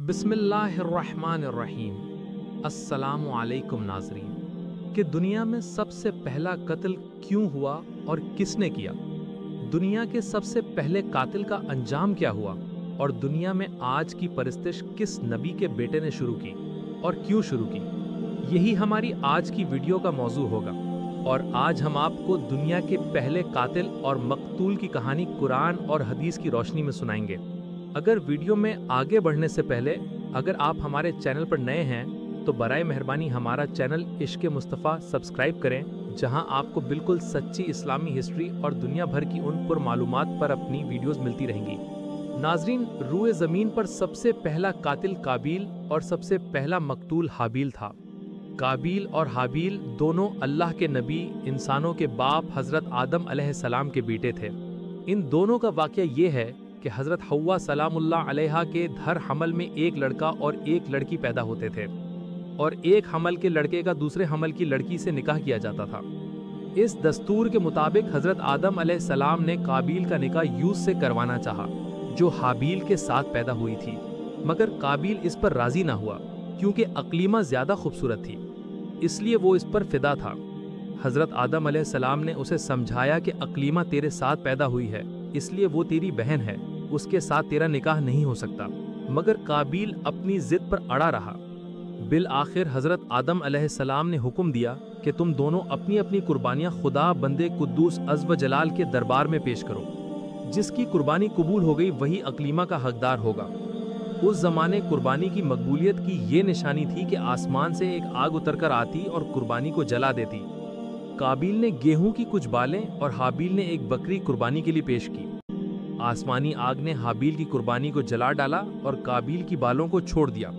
बिस्मिल्लाहिर्रहमानिर्रहीम। अस्सलामु अलैकुम नाज़रीन। कि दुनिया में सबसे पहला कत्ल क्यों हुआ और किसने किया? दुनिया के सबसे पहले कातिल का अंजाम क्या हुआ? और दुनिया में आज की परस्तिश किस नबी के बेटे ने शुरू की और क्यों शुरू की? यही हमारी आज की वीडियो का मौजू होगा। और आज हम आपको दुनिया के पहले कातिल और मकतूल की कहानी कुरान और हदीस की रोशनी में सुनाएंगे। अगर वीडियो में आगे बढ़ने से पहले अगर आप हमारे चैनल पर नए हैं तो बराए मेहरबानी हमारा चैनल इश्क़ मुस्तफ़ा सब्सक्राइब करें, जहां आपको बिल्कुल सच्ची इस्लामी हिस्ट्री और दुनिया भर की उन पुरमालूमात पर अपनी वीडियोस मिलती रहेंगी। नाजरीन, रूए ज़मीन पर सबसे पहला कातिल काबिल और सबसे पहला मकतूल हाबिल था। काबिल और हाबिल दोनों अल्लाह के नबी, इंसानों के बाप हज़रत आदम अलैहिस्सलाम के बेटे थे। इन दोनों का वाक़या ये है कि हज़रत हव्वा सलामुल्लाह अलैहा के हर हमल में एक लड़का और एक लड़की पैदा होते थे और एक हमल के लड़के का दूसरे हमल की लड़की से निकाह किया जाता था। इस दस्तूर के मुताबिक हज़रत आदम अलैहिस्सलाम ने काबिल का निकाह यूस से करवाना चाहा, जो हाबिल के साथ पैदा हुई थी, मगर काबिल इस पर राज़ी ना हुआ क्योंकि अक़लीमा ज़्यादा खूबसूरत थी, इसलिए वो इस पर फ़िदा था। हज़रत आदम अलैहिस्सलाम ने उसे समझाया कि अक़लीमा तेरे साथ पैदा हुई है, इसलिए वो तेरी बहन है, उसके साथ तेरा निकाह नहीं हो सकता। मगर काबिल अपनी जिद पर अड़ा रहा। बिल आखिर हज़रत आदम अलैहिस्सलाम ने हुक्म दिया कि तुम दोनों अपनी अपनी कुर्बानियाँ खुदा बंदे कुद्दूस अज़्ज़ व जलाल के दरबार में पेश करो। जिसकी कुर्बानी कबूल हो गई वही अक़लीमा का हकदार होगा। उस ज़माने कुर्बानी की मकबूलियत की ये निशानी थी कि आसमान से एक आग उतर कर आती और कुर्बानी को जला देती। काबिल ने गेहूं की कुछ बालें और हाबिल ने एक बकरी कुर्बानी के लिए पेश की। आसमानी आग ने हाबिल की कुर्बानी को जला डाला और काबिल की बालों को छोड़ दिया।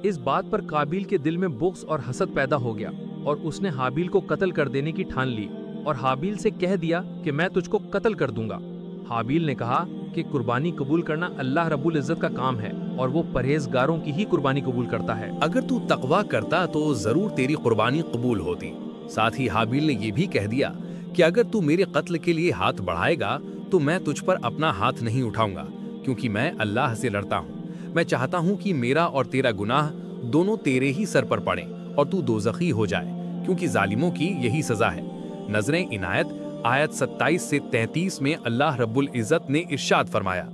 इस बात पर काबिल के दिल में बुग़्ज़ और हसद पैदा हो गया और उसने हाबिल को कत्ल कर देने की ठान ली और हाबिल से कह दिया कि मैं तुझको कत्ल कर दूंगा। हाबिल ने कहा कि कुर्बानी कबूल करना अल्लाह रब्बुल इज़्ज़त का काम है और वो परहेजगारों की ही कुर्बानी कबूल करता है। अगर तू तक़वा करता तो ज़रूर तेरी कुर्बानी कबूल होती। साथ ही हाबिल ने यह भी कह दिया कि अगर तू मेरे कत्ल के लिए हाथ बढ़ाएगा तो मैं तुझ पर अपना हाथ नहीं उठाऊंगा, क्योंकि मैं अल्लाह से लड़ता हूँ। मैं चाहता हूँ कि मेरा और तेरा गुनाह दोनों तेरे ही सर पर पड़े और तू दोज़खी हो जाए, क्योंकि जालिमों की यही सज़ा है। नज़रें इनायत आयत 27 से 33 में अल्लाह रब्बुल इज़्ज़त ने इरशाद फरमाया,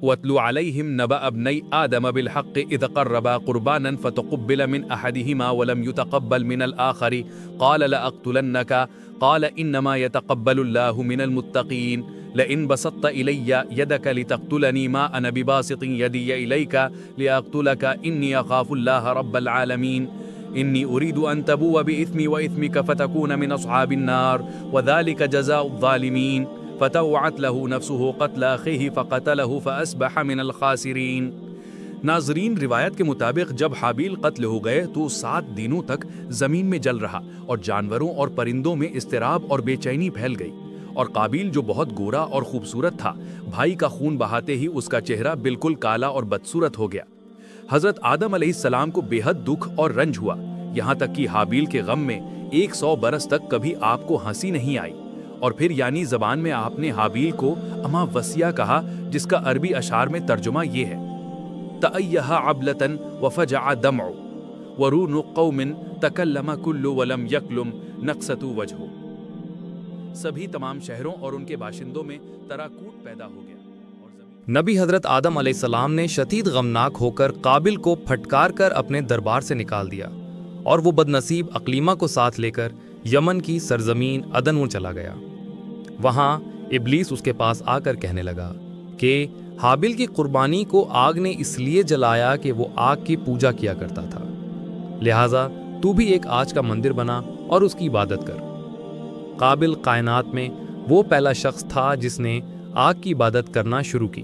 वत्लु अलैहिम नबअ इब्नै आदम बिल हक़्क़ इज़ क़र्रबा क़ुरबानन फ़तुक़ुब्बिल मिन अहदिहिमा वलम युतक़ब्बल मिनल आख़री क़ाल लअक़्तुलन्नका क़ाल इन्नमा यतक़ब्बलुल्लाहु मिनल मुत्तक़ीन लइन बसत्त इलय्या यदक लितक़्तुलनी मा अना बिबासितिन यदिय इलैका लिअक़्तुलका इन्नी अख़ाफ़ुल्लाह रब्बल आलमीन इन्नी उरीदु अन तबूअ बिइस्मी व इस्मिक फ़तकून मिन अस्हाबिन नार वज़ालिक जज़ाउज़ ज़ालिमीन फ़तवअत लहू नफ़्सुहु क़त्ल अख़ीहि फ़क़तलहु फ़अस्बह मिनल ख़ासिरीन। नाज़रीन, रिवायत के मुताबिक जब हाबिल कत्ल हो गए तो 7 दिनों तक ज़मीन में जल रहा और जानवरों और परिंदों में इज़्तिराब और बेचैनी फैल गई। और काबिल जो बहुत गोरा और खूबसूरत था, भाई का खून बहाते ही उसका चेहरा बिल्कुल काला और बदसूरत हो गया। हज़रत आदम अलैहिस्सलाम को बेहद दुख और रंज हुआ, यहाँ तक कि हाबिल के गम में 100 बरस तक कभी आपको हंसी नहीं आई। और फिर यानी ज़बान में आपने हाबिल को अमावस्या कहा, जिसका अरबी अशार में तर्जुमा ये है, तअय्यहा अबलतन वफ़जअ दमउ वरूनु क़ौमिन तकल्लम कुल्लु वलम यक्लुम नक़सतु वजहु। सभी तमाम शहरों और उनके बाशिंदों में तराकूट पैदा हो गया। नबी हज़रत आदम अलैहिस्सलाम ने शदीद गमनाक होकर काबिल को फटकार कर अपने दरबार से निकाल दिया और वो बदनसीब अक़लीमा को साथ लेकर यमन की सरजमीन अदन चला गया। वहाँ इब्लीस उसके पास आकर कहने लगा कि हाबिल की कुर्बानी को आग ने इसलिए जलाया कि वो आग की पूजा किया करता था, लिहाजा तू भी एक आग का मंदिर बना और उसकी इबादत कर। काबिल कायनात में वो पहला शख्स था जिसने आग की इबादत करना शुरू की,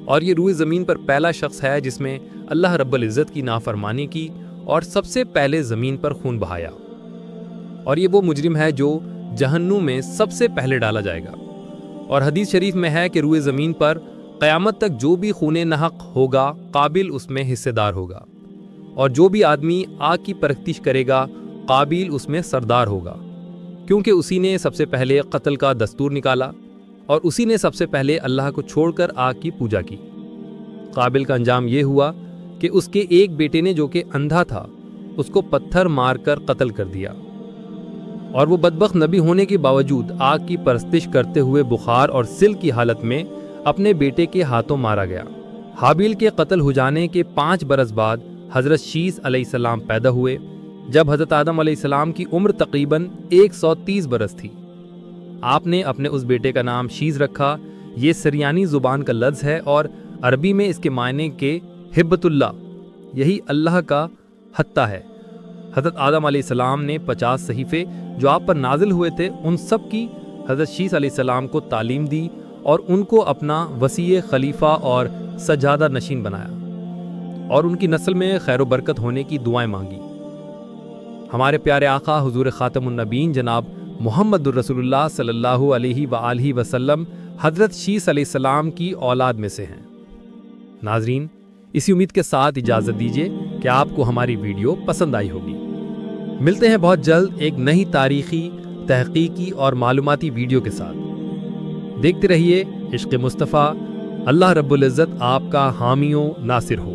और ये रूए ज़मीन पर पहला शख्स है जिसमें अल्लाह रब्बुल इज़्ज़त की नाफरमानी की और सबसे पहले ज़मीन पर खून बहाया। और ये वो मुजरिम है जो जहन्नुम में सबसे पहले डाला जाएगा। और हदीस शरीफ में है कि रूए ज़मीन पर क़यामत तक जो भी खूने नहक होगा, काबिल उसमें हिस्सेदार होगा, और जो भी आदमी आग की परस्तिश करेगा, काबिल उसमें सरदार होगा, क्योंकि उसी ने सबसे पहले कत्ल का दस्तूर निकाला और उसी ने सबसे पहले अल्लाह को छोड़कर आग की पूजा की। काबिल का अंजाम ये हुआ کہ اس کے ایک بیٹے نے جو کہ اندھا تھا اس کو پتھر مار کر قتل کر دیا، اور وہ بدبخت نبی ہونے کے باوجود آگ کی پرستش کرتے ہوئے بخار اور سل کی حالت میں اپنے بیٹے کے ہاتھوں مارا گیا۔ حابیل کے قتل ہو جانے کے 5 برس بعد حضرت شیث علیہ السلام پیدا ہوئے، جب حضرت آدم علیہ السلام کی عمر تقریباً 130 برس تھی۔ آپ نے اپنے اس بیٹے کا نام شیث رکھا۔ یہ سریانی زبان کا لفظ ہے اور عربی میں اس کے معنی کے ہبت اللہ، یہی اللہ کا حتہ ہے۔ حضرت آدم علیہ السلام نے 50 صحیفے جو آپ پر نازل ہوئے تھے ان سب کی حضرت شیث علیہ السلام کو تعلیم دی اور ان کو اپنا وسیع خلیفہ اور سجادہ نشین بنایا اور ان کی نسل میں خیر و برکت ہونے کی دعائیں مانگی۔ ہمارے پیارے آقا حضور خاتم النبیین جناب محمد الرسول اللہ صلی اللہ علیہ وآلہ وسلم حضرت شیث علیہ السلام کی اولاد میں سے ہیں۔ ناظرین، اسی امید کے ساتھ اجازت دیجیے کہ آپ کو ہماری ویڈیو پسند آئی ہوگی۔ ملتے ہیں بہت جلد ایک نئی تاریخی، تحقیقی اور معلوماتی ویڈیو کے ساتھ۔ دیکھتے رہیے عشق مصطفیٰ۔ اللہ رب العزت آپ کا حامی و ناصر ہو۔